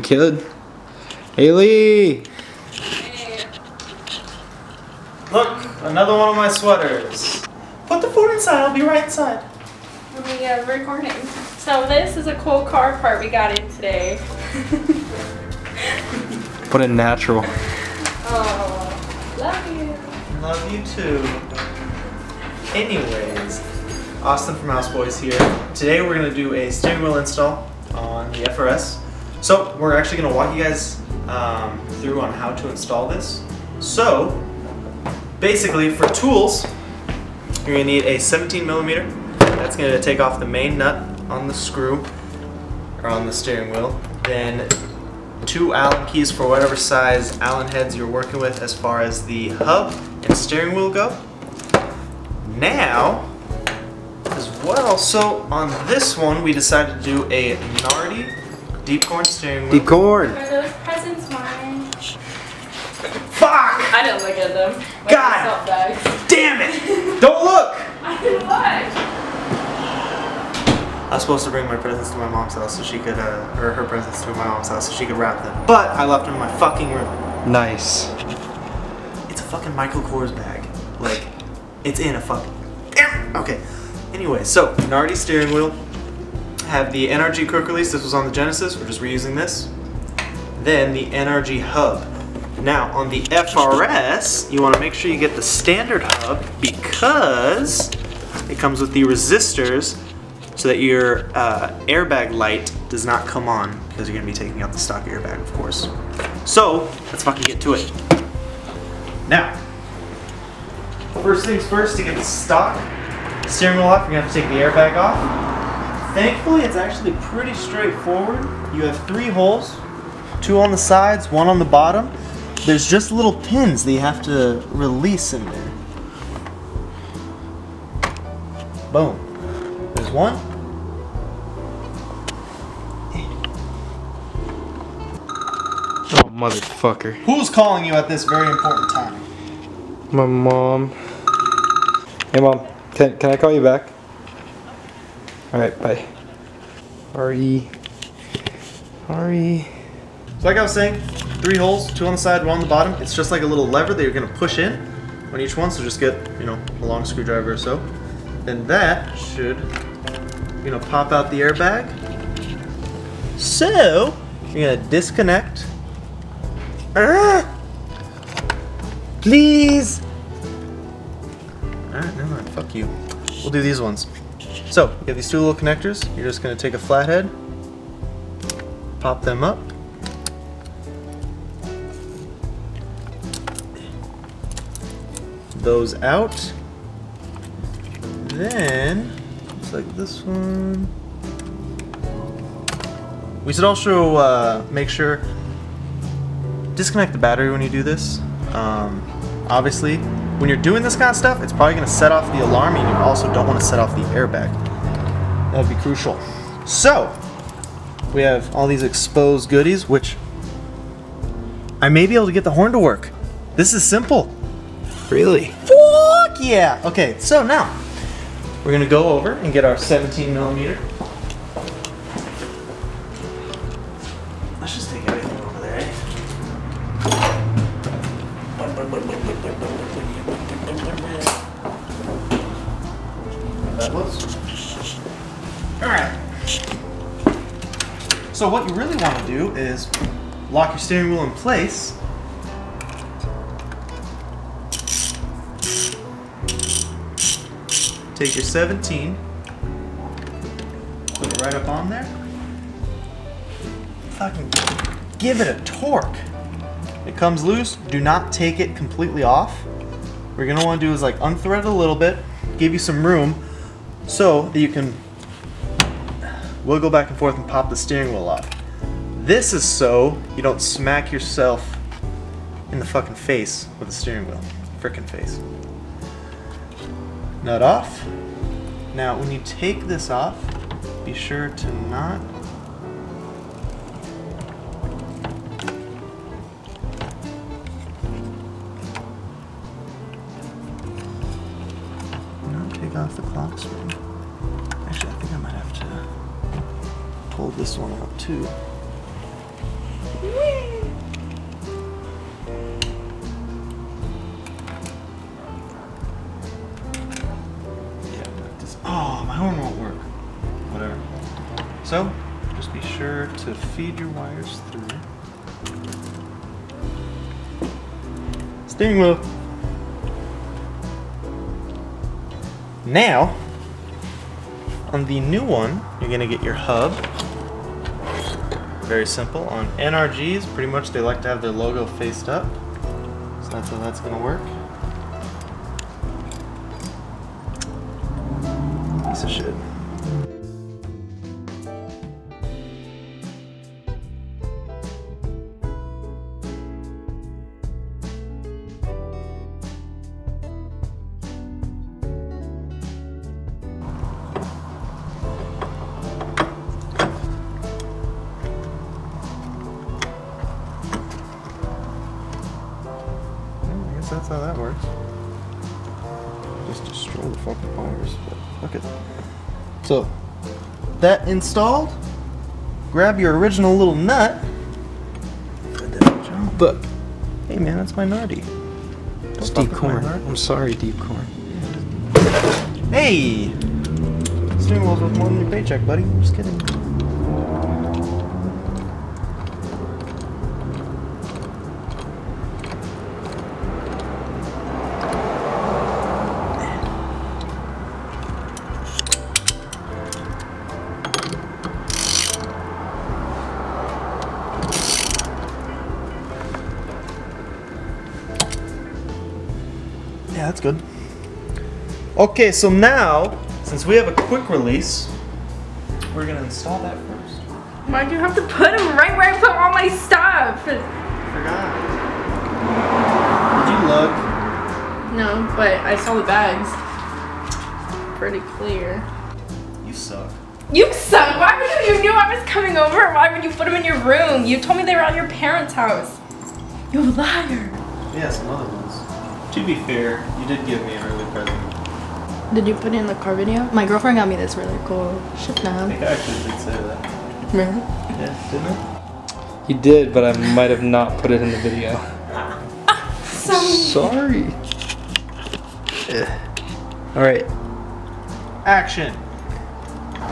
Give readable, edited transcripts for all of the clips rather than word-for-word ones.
We could. Haley! Hey. Look, another one of my sweaters. Put the phone inside, I'll be right inside. We are recording. So this is a cool car part we got in today. What a natural. Oh, love you. Love you too. Anyways, Austin from House Boys here. Today we're gonna do a steering wheel install on the FRS. So we're actually gonna walk you guys through on how to install this. So basically for tools, you're gonna need a 17mm. That's gonna take off the main nut on the screw or on the steering wheel. Then 2 Allen keys for whatever size Allen heads you're working with as far as the hub and steering wheel go. Now, as well, so on this one we decided to do a NARDI deep corn steering wheel. Deep corn! Are those presents mine? Fuck! I didn't look at them. Like God! myself, guys. Damn it! Don't look! I didn't look. I was supposed to bring my presents to my mom's house so she could, or her presents to my mom's house so she could wrap them. But I left them in my fucking room. Nice. It's a fucking Michael Kors bag. Like, it's in a fucking... Okay. Anyway, so, NARDI steering wheel. Have the NRG quick release. This was on the Genesis. We're just reusing this. Then the NRG hub. Now, on the FRS, you want to make sure you get the standard hub because it comes with the resistors so that your airbag light does not come on because you're going to be taking out the stock airbag, of course. So, let's fucking get to it. Now, first things first, to get the stock steering wheel off, you're going to have to take the airbag off. Thankfully, it's actually pretty straightforward. You have 3 holes, 2 on the sides, 1 on the bottom. There's just little pins that you have to release in there. Boom. There's 1. Oh, motherfucker. Who's calling you at this very important time? My mom. Hey, Mom. Can I call you back? Alright, bye. Sorry. Sorry. So like I was saying, 3 holes, 2 on the side, 1 on the bottom. It's just like a little lever that you're going to push in on each one. So just get, you know, a long screwdriver or so. Then that should, you know, pop out the airbag. So you're going to disconnect. Please. Alright, never mind. Fuck you. We'll do these ones. So you have these 2 little connectors. You're just going to take a flathead, pop them up. Those out. Then looks like this one. We should also make sure disconnect the battery when you do this. Obviously, when you're doing this kind of stuff, it's probably going to set off the alarm, and you also don't want to set off the airbag. That would be crucial. So we have all these exposed goodies, which I may be able to get the horn to work. This is simple. Really? Fuck yeah! Okay, so now we're gonna go over and get our 17mm. Let's just take everything over there. That was. Alright. So what you really want to do is lock your steering wheel in place. Take your 17, put it right up on there. Fucking give it a torque. It comes loose. Do not take it completely off. What you're gonna want to do is like unthread it a little bit, give you some room, so that you can wiggle back and forth and pop the steering wheel off. This is so you don't smack yourself in the fucking face with the steering wheel. Frickin' face. Nut off. Now when you take this off, be sure to not take off the clock spring. Actually, I think I might have to pull this one out too. Oh, my horn won't work. Whatever. So, just be sure to feed your wires through. Steering wheel. Now, on the new one, you're gonna get your hub. Very simple. On NRGs, pretty much they like to have their logo faced up. So that's how that's gonna work. Piece of shit. That's how that works. Just destroy the fucking wires, but fuck it. So, that installed, grab your original little nut. But Hey man, that's my Nardi. it's deep corn. I'm sorry, deep corn. Hey! Steering wheel's worth more than your paycheck, buddy. I'm just kidding. Yeah, that's good. Okay, so now, since we have a quick release, we're gonna install that first. Why'd you have to put them right where I put all my stuff? Forgot. Did you look? No, but I saw the bags. Pretty clear. You suck. You suck! Why would you knew I was coming over? Why would you put them in your room? You told me they were at your parents' house. You liar. Yeah, some other ones. To be fair, you did give me an early present. Did you put it in the car video? My girlfriend got me this really cool shit I now. think I actually did say that. Really? Yeah, didn't I? You did, but I might have not put it in the video. Sorry. All right. Action!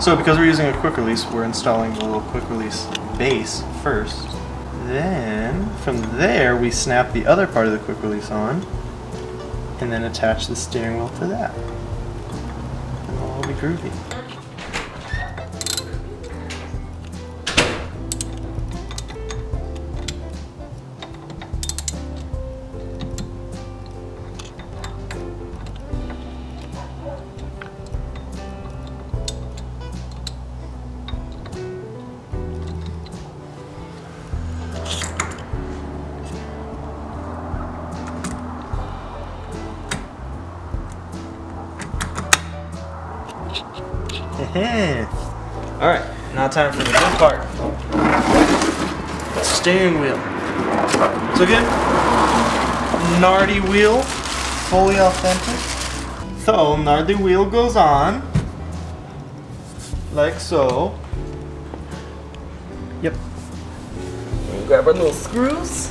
So because we're using a quick release, we're installing the little quick release base first. Then, from there, we snap the other part of the quick release on, and then attach the steering wheel to that. And it'll all be groovy. Alright, now time for the good part. Steering wheel. So again, Nardi wheel, fully authentic. So, Nardi wheel goes on, like so. Yep. We'll grab our little screws.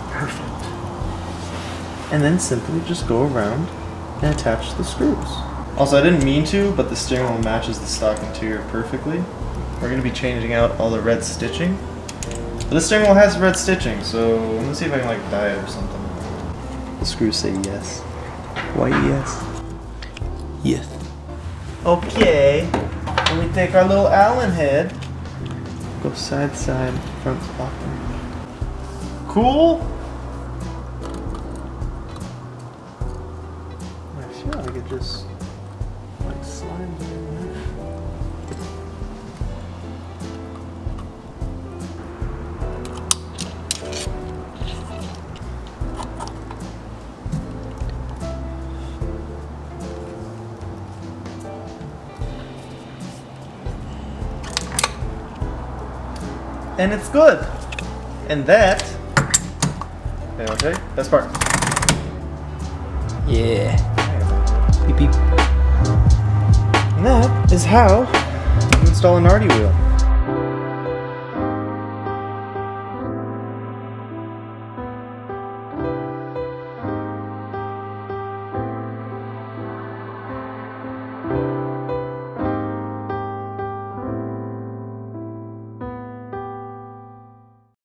Perfect. And then simply just go around and attach the screws. Also, I didn't mean to, but the steering wheel matches the stock interior perfectly. We're going to be changing out all the red stitching. But the steering wheel has red stitching, so I'm going to see if I can like dye it or something. The screws say yes. Why yes? Yes. Okay, then we take our little Allen head, go side side, front bottom. Cool? I feel like it just like slides in there. And it's good. And that, okay, best part. Yeah. Beep beep. And that is how you install a NARDI wheel.